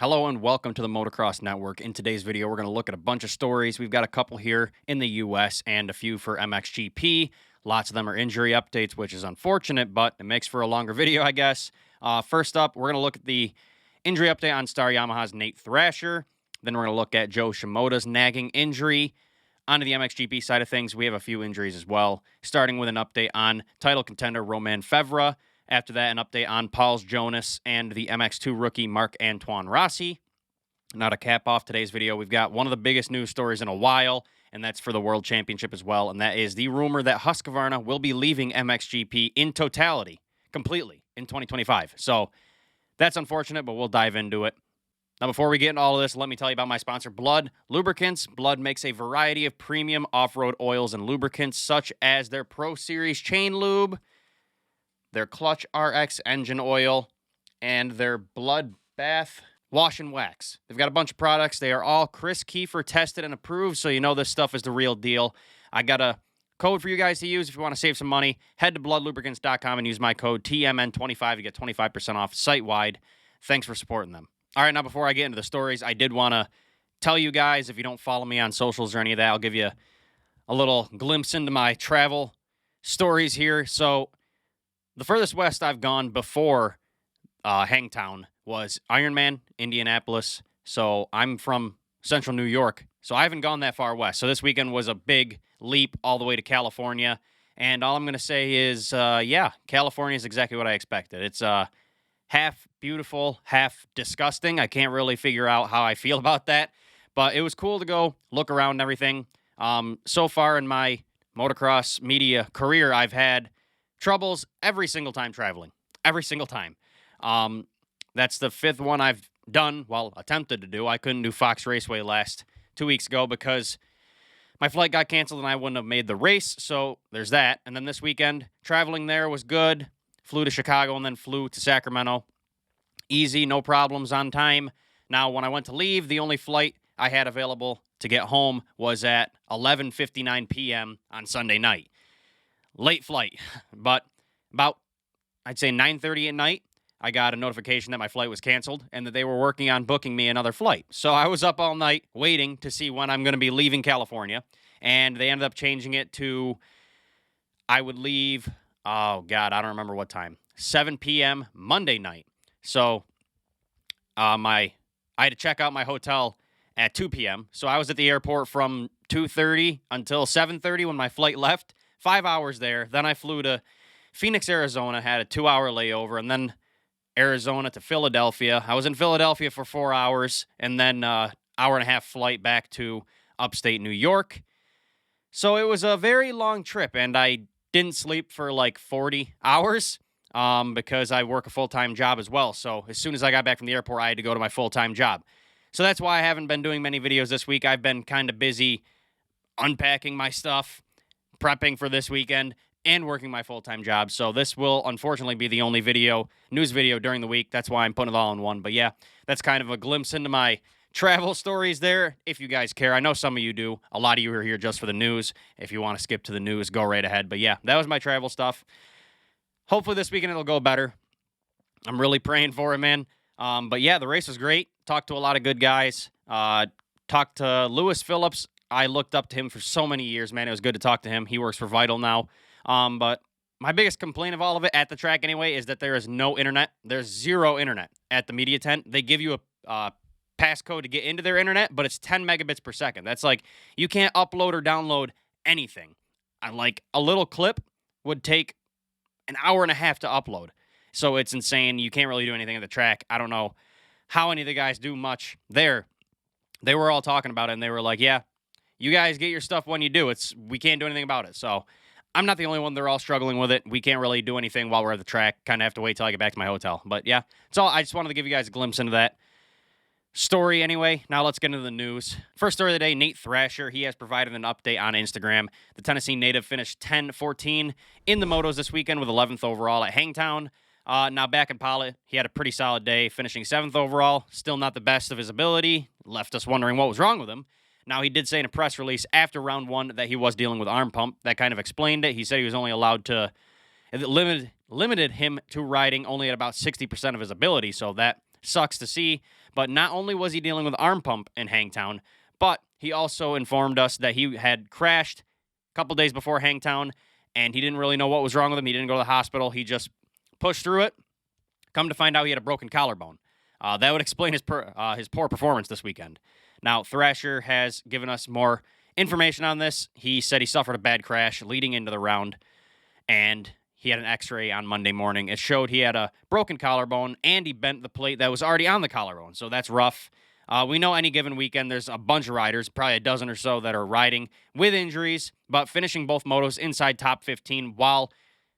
Hello and welcome to the Motocross Network. In today's video, we're going to look at a bunch of stories. We've got a couple here in the U.S. and a few for MXGP. Lots of them are injury updates, which is unfortunate, but it makes for a longer video, I guess. First up, we're going to look at the injury update on Star Yamaha's Nate Thrasher. Then we're going to look at Joe Shimoda's nagging injury. Onto the MXGP side of things, we have a few injuries as well, starting with an update on title contender Romain Febvre. After that, an update on Paul's Jonass and the MX2 rookie Marc-Antoine Rossi. Now to cap off today's video, we've got one of the biggest news stories in a while, and that's for the World Championship as well, and that is the rumor that Husqvarna will be leaving MXGP in totality, completely, in 2025. So that's unfortunate, but we'll dive into it. Now, before we get into all of this, let me tell you about my sponsor, Blood Lubricants. Blood makes a variety of premium off-road oils and lubricants, such as their Pro Series chain lube, their Clutch RX engine oil, and their Blood Bath wash and wax. They've got a bunch of products. They are all Chris Kiefer tested and approved, so you know this stuff is the real deal. I got a code for you guys to use if you want to save some money. Head to bloodlubricants.com and use my code TMN25 to get 25% off site-wide. Thanks for supporting them. All right, now before I get into the stories, I did want to tell you guys, if you don't follow me on socials or any of that, I'll give you a little glimpse into my travel stories here. So the furthest west I've gone before Hangtown was Ironman, Indianapolis. So I'm from central New York, so I haven't gone that far west. So this weekend was a big leap all the way to California. And all I'm going to say is, yeah, California is exactly what I expected. It's half beautiful, half disgusting. I can't really figure out how I feel about that. But it was cool to go look around and everything. So far in my motocross media career, I've had troubles every single time traveling. Every single time. That's the fifth one I've done, well, attempted to do. I couldn't do Fox Raceway last 2 weeks ago because my flight got canceled and I wouldn't have made the race, so there's that. And then this weekend, traveling there was good. Flew to Chicago and then flew to Sacramento. Easy, no problems, on time. Now, when I went to leave, the only flight I had available to get home was at 11:59 p.m. on Sunday night. Late flight, but about, I'd say 9:30 at night, I got a notification that my flight was canceled and that they were working on booking me another flight. So I was up all night waiting to see when I'm going to be leaving California, and they ended up changing it to, I would leave, oh God, I don't remember what time, 7 p.m. Monday night. So I had to check out my hotel at 2 p.m., so I was at the airport from 2:30 until 7:30 when my flight left. 5 hours there. Then I flew to Phoenix, Arizona, had a 2-hour layover, and then Arizona to Philadelphia. I was in Philadelphia for 4 hours, and then hour-and-a-half flight back to upstate New York. So it was a very long trip, and I didn't sleep for like 40 hours because I work a full-time job as well. So as soon as I got back from the airport, I had to go to my full-time job. So that's why I haven't been doing many videos this week. I've been kind of busy unpacking my stuff, prepping for this weekend, and working my full-time job. So this will unfortunately be the only news video during the week. That's why I'm putting it all in one. But yeah, that's kind of a glimpse into my travel stories there, if you guys care. I know some of you do. A lot of you are here just for the news. If you want to skip to the news, go right ahead. But yeah, that was my travel stuff. Hopefully this weekend it'll go better. I'm really praying for it, man. But yeah, the race was great. Talked to a lot of good guys. Talked to Lewis Phillips. I looked up to him for so many years, man. It was good to talk to him. He works for Vital now. But my biggest complaint of all of it, at the track anyway, is that there is no internet. There's zero internet at the media tent. They give you a passcode to get into their internet, but it's 10 megabits per second. That's like, you can't upload or download anything. Like, a little clip would take an hour and a half to upload. So it's insane. You can't really do anything at the track. I don't know how any of the guys do much there. They were all talking about it, and they were like, yeah, you guys get your stuff when you do. We can't do anything about it. So I'm not the only one. They're all struggling with it. We can't really do anything while we're at the track. Kind of have to wait till I get back to my hotel. But yeah, so I just wanted to give you guys a glimpse into that story anyway. Now let's get into the news. First story of the day, Nate Thrasher. He has provided an update on Instagram. The Tennessee native finished 10-14 in the motos this weekend with 11th overall at Hangtown. Now back in Pollitt, he had a pretty solid day, finishing 7th overall. Still not the best of his ability. Left us wondering what was wrong with him. Now, he did say in a press release after round one that he was dealing with arm pump. That kind of explained it. He said he was only allowed to, it limited him to riding only at about 60% of his ability, so that Sucks to see. But not only was he dealing with arm pump in Hangtown, but he also informed us that he had crashed a couple days before Hangtown, and he didn't really know what was wrong with him. He didn't go to the hospital. He just pushed through it. Come to find out, he had a broken collarbone. That would explain his poor performance this weekend. Now, Thrasher has given us more information on this. He said he suffered a bad crash leading into the round, and he had an x-ray on Monday morning. It showed he had a broken collarbone, and he bent the plate that was already on the collarbone, so that's rough. We know any given weekend there's a bunch of riders, probably a dozen or so, that are riding with injuries, but finishing both motos inside top 15 while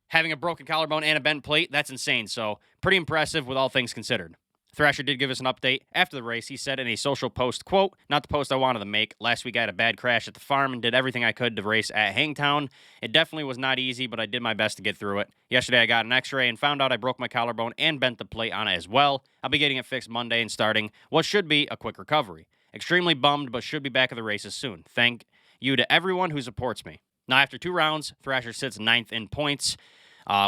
having a broken collarbone and a bent plate, that's insane. So pretty impressive with all things considered. Thrasher did give us an update after the race. He said in a social post, quote, "Not the post I wanted to make. Last week I had a bad crash at the farm and did everything I could to race at Hangtown. It definitely was not easy, but I did my best to get through it. Yesterday I got an x-ray and found out I broke my collarbone and bent the plate on it as well. I'll be getting it fixed Monday and starting what should be a quick recovery. Extremely bummed, but should be back at the races soon. Thank you to everyone who supports me." Now, after 2 rounds, Thrasher sits 9th in points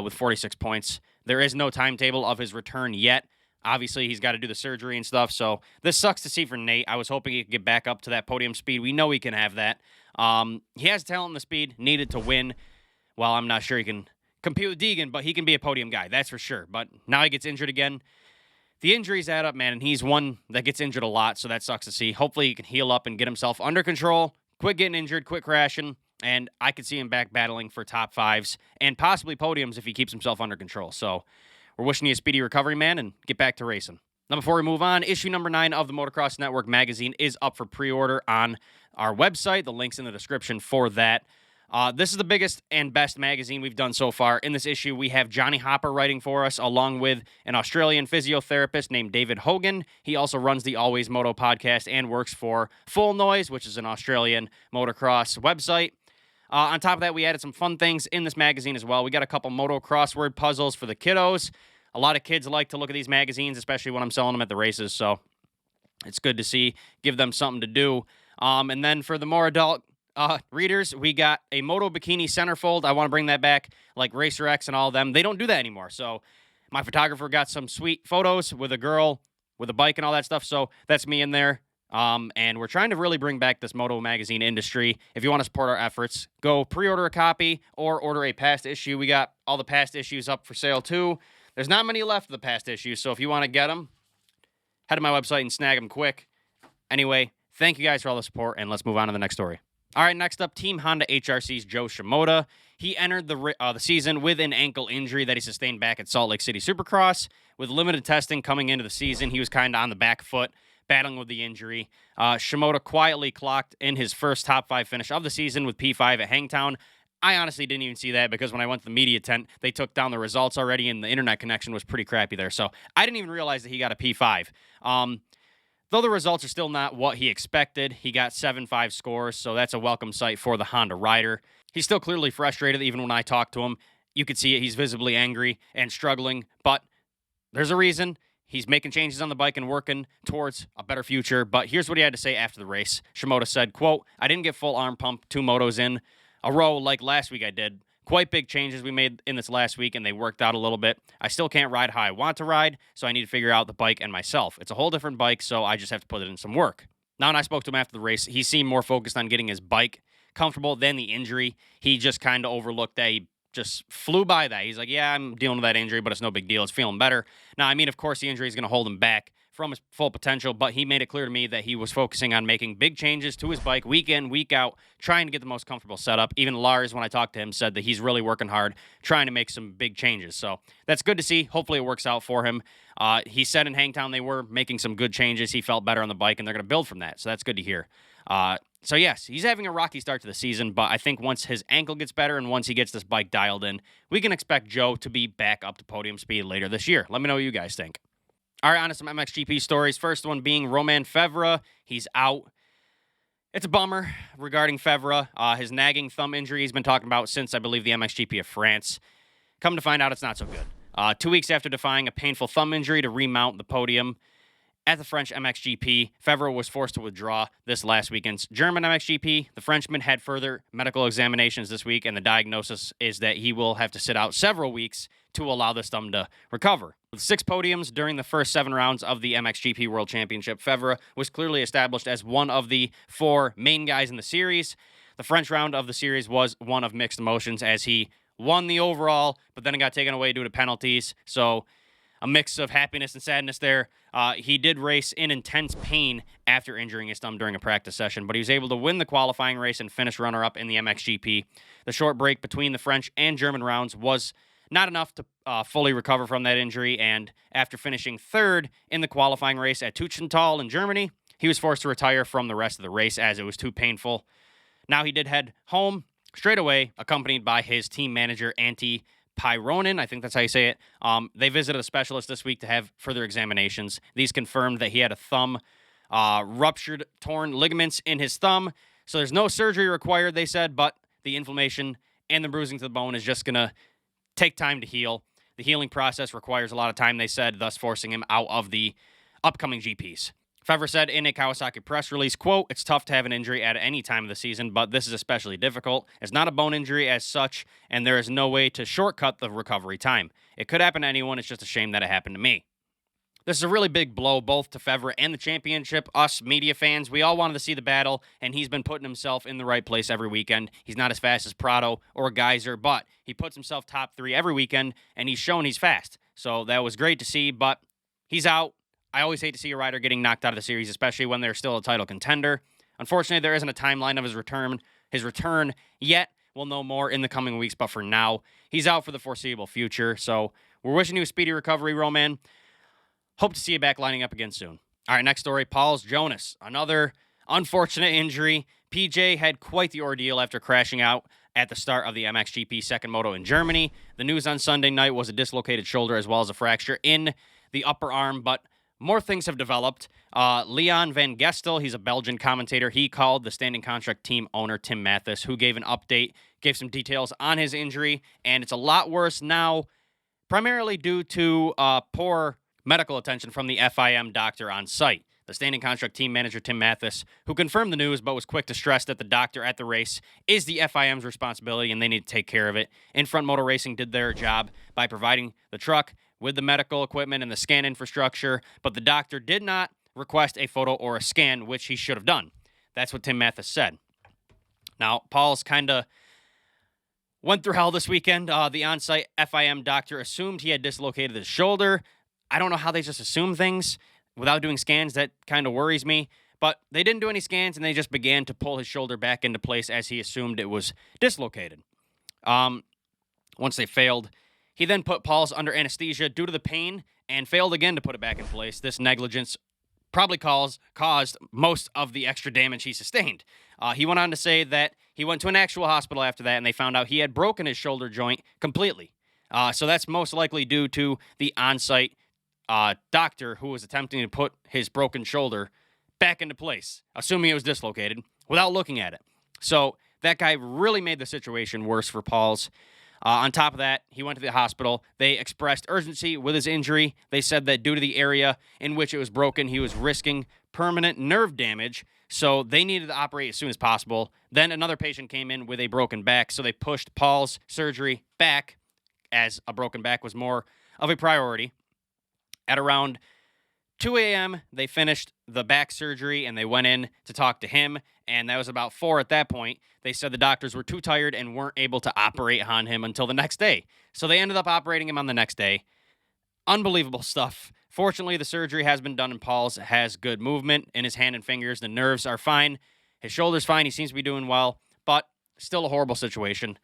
with 46 points. There is no timetable of his return yet. Obviously, he's got to do the surgery and stuff, so this sucks to see for Nate. I was hoping he could get back up to that podium speed. We know he can have that. He has talent and the speed needed to win. Well, I'm not sure he can compete with Deegan, but he can be a podium guy, that's for sure. But now he gets injured again. The injuries add up, man, and he's one that gets injured a lot, so that sucks to see. Hopefully, he can heal up and get himself under control, quit getting injured, quit crashing, and I could see him back battling for top 5s and possibly podiums if he keeps himself under control. So we're wishing you a speedy recovery, man, and get back to racing. Now, before we move on, issue number 9 of the Motocross Network magazine is up for pre-order on our website. The link's in the description for that. This is the biggest and best magazine we've done so far. In this issue, we have Johnny Hopper writing for us, along with an Australian physiotherapist named David Hogan. He also runs the Always Moto podcast and works for Full Noise, which is an Australian motocross website. On top of that, we added some fun things in this magazine as well. We got a couple moto crossword puzzles for the kiddos. A lot of kids like to look at these magazines, especially when I'm selling them at the races, so it's good to see. Give them something to do. And then for the more adult readers, we got a Moto Bikini centerfold. I want to bring that back, like Racer X and all of them. They don't do that anymore, so my photographer got some sweet photos with a girl with a bike and all that stuff, so that's me in there. And we're trying to really bring back this moto magazine industry. If you want to support our efforts, go pre-order a copy or order a past issue. We got all the past issues up for sale too. There's not many left of the past issues, so if you want to get them, head to my website and snag them quick. Anyway, thank you guys for all the support, and let's move on to the next story. All right, next up, Team Honda HRC's Joe Shimoda. He entered the season with an ankle injury that he sustained back at Salt Lake City Supercross. With limited testing coming into the season, he was kind of on the back foot, battling with the injury. Shimoda quietly clocked in his first top 5 finish of the season with P5 at Hangtown. I honestly didn't even see that because when I went to the media tent, they took down the results already and the internet connection was pretty crappy there. So I didn't even realize that he got a P5. Though the results are still not what he expected, he got 7.5 scores, so that's a welcome sight for the Honda rider. He's still clearly frustrated even when I talk to him. You could see it. He's visibly angry and struggling, but there's a reason. He's making changes on the bike and working towards a better future. But here's what he had to say after the race. Shimoda said, quote, "I didn't get full arm pump 2 motos in a row like last week I did. Quite big changes we made in this last week, and they worked out a little bit. I still can't ride how I want to ride, so I need to figure out the bike and myself. It's a whole different bike, so I just have to put it in some work." Now, when I spoke to him after the race, he seemed more focused on getting his bike comfortable than the injury. He just kind of overlooked that. He just flew by that. He's like, yeah, I'm dealing with that injury, but it's no big deal. It's feeling better. Now, I mean, of course, the injury is going to hold him back from his full potential, but he made it clear to me that he was focusing on making big changes to his bike week in, week out, trying to get the most comfortable setup. Even Lars, when I talked to him, said that he's really working hard, trying to make some big changes. So that's good to see. Hopefully it works out for him. He said in Hangtown they were making some good changes. He felt better on the bike, and they're going to build from that. So that's good to hear. So yes, he's having a rocky start to the season, but I think once his ankle gets better and once he gets this bike dialed in, we can expect Joe to be back up to podium speed later this year. Let me know what you guys think. All right, on to some MXGP stories. First one being Romain Febvre. He's out. It's a bummer regarding Febvre. His nagging thumb injury he's been talking about since, I believe, the MXGP of France. Come to find out, it's not so good. 2 weeks after defying a painful thumb injury to remount the podium at the French MXGP. Febvre was forced to withdraw this last weekend's German MXGP. The Frenchman had further medical examinations this week, and the diagnosis is that he will have to sit out several weeks to allow this thumb to recover. With 6 podiums during the first 7 rounds of the MXGP World Championship, Febvre was clearly established as one of the 4 main guys in the series. The French round of the series was one of mixed emotions as he won the overall, but then it got taken away due to penalties. So a mix of happiness and sadness there. He did race in intense pain after injuring his thumb during a practice session, but he was able to win the qualifying race and finish runner-up in the MXGP. The short break between the French and German rounds was not enough to fully recover from that injury, and after finishing 3rd in the qualifying race at Tuchenthal in Germany, he was forced to retire from the rest of the race as it was too painful. Now he did head home straight away, accompanied by his team manager, Antti Pyronen, I think that's how you say it. They visited a specialist this week to have further examinations. These confirmed that he had a thumb ruptured, torn ligaments in his thumb. So there's no surgery required, they said, but the inflammation and the bruising to the bone is just going to take time to heal. The healing process requires a lot of time, they said, thus forcing him out of the upcoming GPs. Febvre said in a Kawasaki press release, quote, "It's tough to have an injury at any time of the season, but this is especially difficult. It's not a bone injury as such, and there is no way to shortcut the recovery time. It could happen to anyone. It's just a shame that it happened to me." This is a really big blow both to Febvre and the championship. Us media fans, we all wanted to see the battle, and he's been putting himself in the right place every weekend. He's not as fast as Prado or Geyser, but he puts himself top 3 every weekend, and he's shown he's fast. So that was great to see, but he's out. I always hate to see a rider getting knocked out of the series, especially when they're still a title contender. Unfortunately, there isn't a timeline of his return yet. We'll know more in the coming weeks, but for now, he's out for the foreseeable future. So we're wishing you a speedy recovery, Roman. Hope to see you back lining up again soon. All right, next story, Paul's Jonass. Another unfortunate injury. PJ had quite the ordeal after crashing out at the start of the MXGP second moto in Germany. The news on Sunday night was a dislocated shoulder as well as a fracture in the upper arm, but more things have developed. Leon van Gestel, he's a Belgian commentator. He called the standing contract team owner, Tim Mathis, who gave an update, gave some details on his injury, and it's a lot worse now, primarily due to poor medical attention from the FIM doctor on site. The standing contract team manager, Tim Mathis, who confirmed the news but was quick to stress that the doctor at the race is the FIM's responsibility and they need to take care of it. In Front Motor Racing did their job by providing the truck with the medical equipment and the scan infrastructure, but the doctor did not request a photo or a scan, which he should have done. That's what Tim Mathis said. Now, Paul's kind of went through hell this weekend. The on-site FIM doctor assumed he had dislocated his shoulder. I don't know how they just assume things without doing scans. That kind of worries me. But they didn't do any scans, and they just began to pull his shoulder back into place as he assumed it was dislocated. Once they failed, he then put Paul's under anesthesia due to the pain and failed again to put it back in place. This negligence probably caused most of the extra damage he sustained. He went on to say that he went to an actual hospital after that, and they found out he had broken his shoulder joint completely. So that's most likely due to the on-site doctor who was attempting to put his broken shoulder back into place, assuming it was dislocated, without looking at it. So that guy really made the situation worse for Paul's. On top of that, he went to the hospital. They expressed urgency with his injury. They said that due to the area in which it was broken, he was risking permanent nerve damage, so they needed to operate as soon as possible. Then another patient came in with a broken back, so they pushed Paul's surgery back as a broken back was more of a priority. At around 2 a.m., they finished the back surgery, and they went in to talk to him, and that was about 4 at that point. They said the doctors were too tired and weren't able to operate on him until the next day. So they ended up operating him on the next day. Unbelievable stuff. Fortunately, the surgery has been done, and Paul's has good movement in his hand and fingers. The nerves are fine. His shoulder's fine. He seems to be doing well, but still a horrible situation.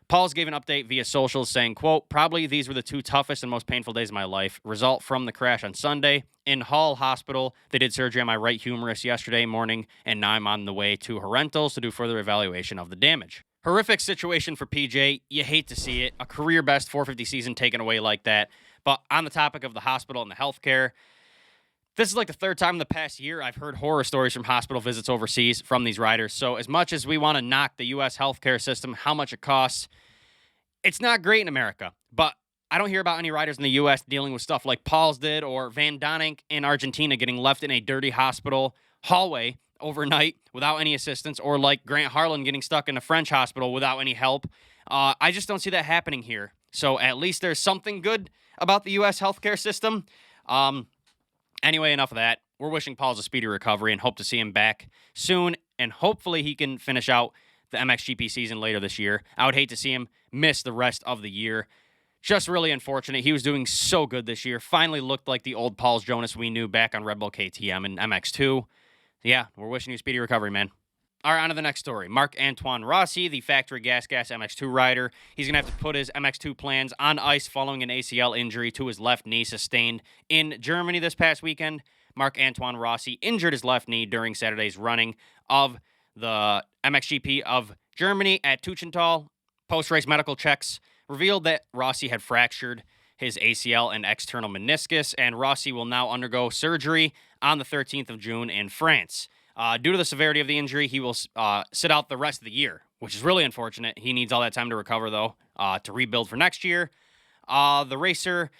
Paul's gave an update via socials saying, quote, "Probably these were the 2 toughest and most painful days of my life. Result from the crash on Sunday. In Hull Hospital, they did surgery on my right humerus yesterday morning, and now I'm on the way to Horrentals to do further evaluation of the damage." Horrific situation for PJ. You hate to see it. A career-best 450 season taken away like that. But on the topic of the hospital and the healthcare, this is like the 3rd time in the past year I've heard horror stories from hospital visits overseas from these riders. So as much as we want to knock the U.S. healthcare system, how much it costs, it's not great in America. But I don't hear about any riders in the U.S. dealing with stuff like Paul's did or Van Donink in Argentina getting left in a dirty hospital hallway overnight without any assistance, or like Grant Harlan getting stuck in a French hospital without any help. I just don't see that happening here. So at least there's something good about the U.S. healthcare system. Anyway, enough of that. We're wishing Paul's a speedy recovery and hope to see him back soon, and hopefully he can finish out the MXGP season later this year. I would hate to see him miss the rest of the year. Just really unfortunate. He was doing so good this year. Finally looked like the old Paul's Jonass we knew back on Red Bull KTM and MX2. Yeah, we're wishing you a speedy recovery, man. All right, on to the next story. Marc-Antoine Rossi, the factory gas MX2 rider. He's going to have to put his MX2 plans on ice following an ACL injury to his left knee sustained in Germany this past weekend. Marc-Antoine Rossi injured his left knee during Saturday's running of the MXGP of Germany at Tuchenthal. Post-race medical checks revealed that Rossi had fractured his ACL and external meniscus, and Rossi will now undergo surgery on the 13th of June in France. Due to the severity of the injury, he will sit out the rest of the year, which is really unfortunate. He needs all that time to recover, though, to rebuild for next year. The racer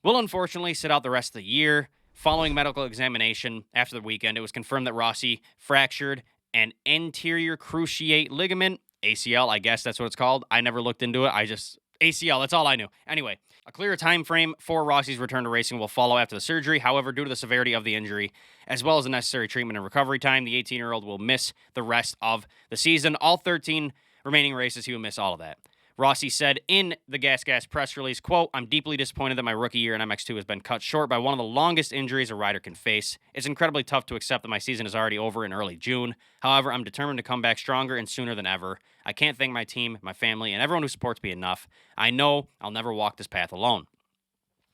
will unfortunately sit out the rest of the year. Following medical examination after the weekend, it was confirmed that Rossi fractured an anterior cruciate ligament, ACL, I guess that's what it's called. I never looked into it. ACL, that's all I knew. Anyway, a clearer time frame for Rossi's return to racing will follow after the surgery. However, due to the severity of the injury, as well as the necessary treatment and recovery time, the 18-year-old will miss the rest of the season. All 13 remaining races, he will miss all of that. Rossi said in the Gas press release, quote, "I'm deeply disappointed that my rookie year in MX2 has been cut short by one of the longest injuries a rider can face. It's incredibly tough to accept that my season is already over in early June. However, I'm determined to come back stronger and sooner than ever. I can't thank my team, my family, and everyone who supports me enough. I know I'll never walk this path alone."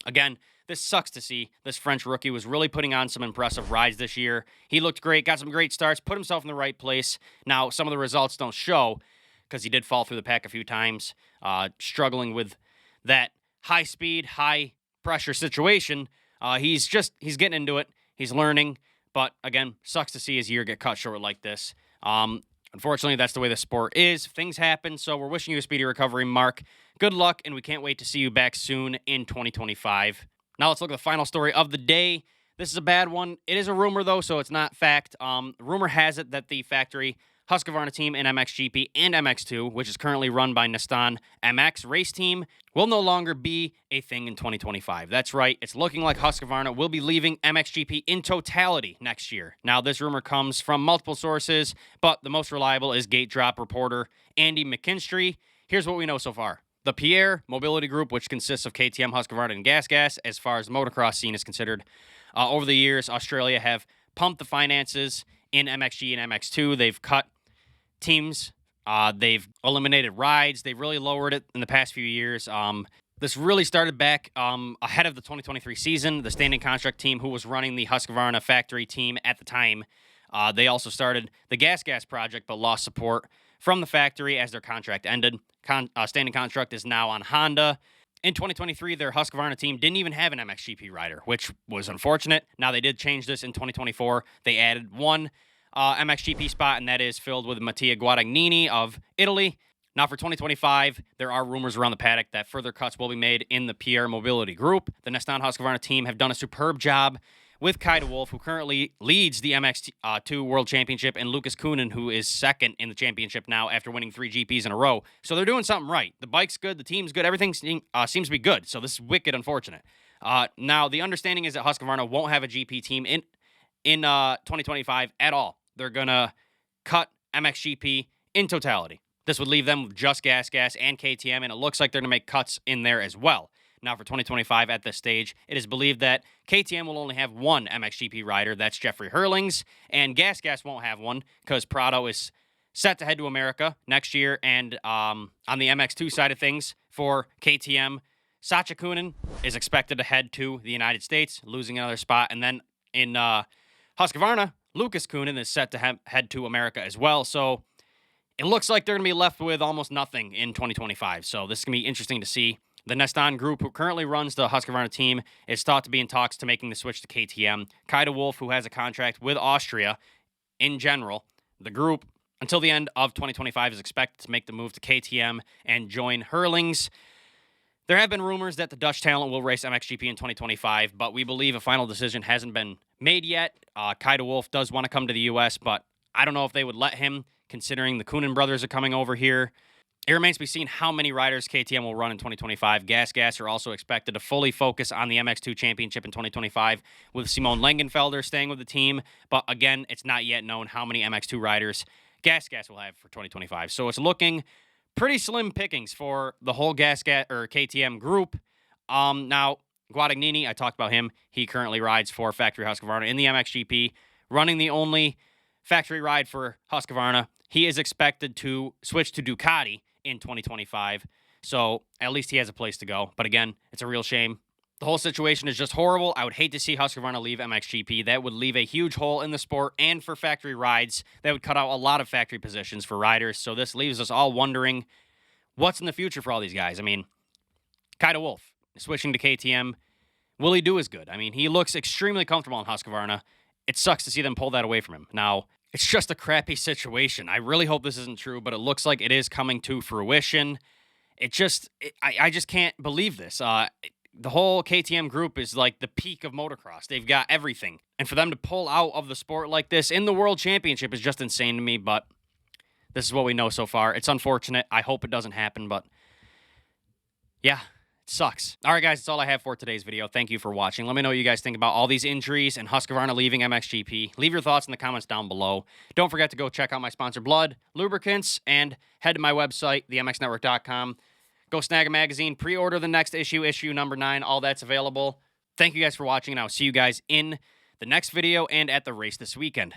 Again, this sucks to see. This French rookie was really putting on some impressive rides this year. He looked great, got some great starts, put himself in the right place. Now, some of the results don't show, because he did fall through the pack a few times, struggling with that high-speed, high-pressure situation. He's getting into it. He's learning. But, again, sucks to see his year get cut short like this. Unfortunately, that's the way the sport is. Things happen, so we're wishing you a speedy recovery, Mark. Good luck, and we can't wait to see you back soon in 2025. Now let's look at the final story of the day. This is a bad one. It is a rumor, though, so it's not fact. Rumor has it that the factory Husqvarna team in MXGP and MX2, which is currently run by Nissan MX race team, will no longer be a thing in 2025. That's right. It's looking like Husqvarna will be leaving MXGP in totality next year. Now, this rumor comes from multiple sources, but the most reliable is Gate Drop reporter Andy McKinstry. Here's what we know so far. The Pierre Mobility Group, which consists of KTM, Husqvarna, and Gas, as far as the motocross scene is considered, over the years, Australia have pumped the finances in MXG and MX2. They've cut teams. They've eliminated rides. They've really lowered it in the past few years. This really started back ahead of the 2023 season. The standing contract team who was running the Husqvarna factory team at the time, they also started the Gas project, but lost support from the factory as their contract ended. Standing contract is now on Honda. In 2023, their Husqvarna team didn't even have an MXGP rider, which was unfortunate. Now, they did change this in 2024. They added one MXGP spot, and that is filled with Mattia Guadagnini of Italy. Now, for 2025, there are rumors around the paddock that further cuts will be made in the Pierre Mobility Group. The Nissan Husqvarna team have done a superb job with Kai de Wolf, who currently leads the MX2 World Championship, and Lucas Kunin, who is second in the championship now after winning 3 GPs in a row. So they're doing something right. The bike's good, the team's good, everything seems to be good. So this is wicked unfortunate. Now, the understanding is that Husqvarna won't have a GP team in 2025 at all. They're going to cut MXGP in totality. This would leave them with just Gas and KTM, and it looks like they're going to make cuts in there as well. Now, for 2025 at this stage, it is believed that KTM will only have one MXGP rider. That's Jeffrey Hurlings, and Gas won't have one because Prado is set to head to America next year. And on the MX2 side of things, for KTM, Sacha Kunin is expected to head to the United States, losing another spot. And then in Husqvarna, Lucas Kunin is set to head to America as well. So it looks like they're going to be left with almost nothing in 2025. So this is going to be interesting to see. The Nissan Group, who currently runs the Husqvarna team, is thought to be in talks to making the switch to KTM. Kai de Wolf, who has a contract with Austria in general, the group, until the end of 2025, is expected to make the move to KTM and join Hurlings. There have been rumors that the Dutch talent will race MXGP in 2025, but we believe a final decision hasn't been made yet. Kai de Wolf does want to come to the U.S., but I don't know if they would let him, considering the Coonan brothers are coming over here. It remains to be seen how many riders KTM will run in 2025. Gas are also expected to fully focus on the MX2 Championship in 2025, with Simone Langenfelder staying with the team. But again, it's not yet known how many MX2 riders Gas will have for 2025. So it's looking pretty slim pickings for the whole or KTM group. Now, Guadagnini, I talked about him. He currently rides for Factory Husqvarna in the MXGP, running the only factory ride for Husqvarna. He is expected to switch to Ducati in 2025, so at least he has a place to go. But again, it's a real shame. The whole situation is just horrible. I would hate to see Husqvarna leave MXGP. That would leave a huge hole in the sport and for factory rides. That would cut out a lot of factory positions for riders. So this leaves us all wondering what's in the future for all these guys. I mean, Kai de Wolf switching to KTM. Will he do as good? I mean, he looks extremely comfortable in Husqvarna. It sucks to see them pull that away from him. Now, it's just a crappy situation. I really hope this isn't true, but it looks like it is coming to fruition. I just can't believe this. The whole KTM group is like the peak of motocross. They've got everything. And for them to pull out of the sport like this in the World Championship is just insane to me, but this is what we know so far. It's unfortunate. I hope it doesn't happen, but yeah, it sucks. All right, guys, that's all I have for today's video. Thank you for watching. Let me know what you guys think about all these injuries and Husqvarna leaving MXGP. Leave your thoughts in the comments down below. Don't forget to go check out my sponsor, Blood Lubricants, and head to my website, themxnetwork.shop. Go snag a magazine, pre-order the next issue, issue number 9. All that's available. Thank you guys for watching, and I'll see you guys in the next video and at the race this weekend.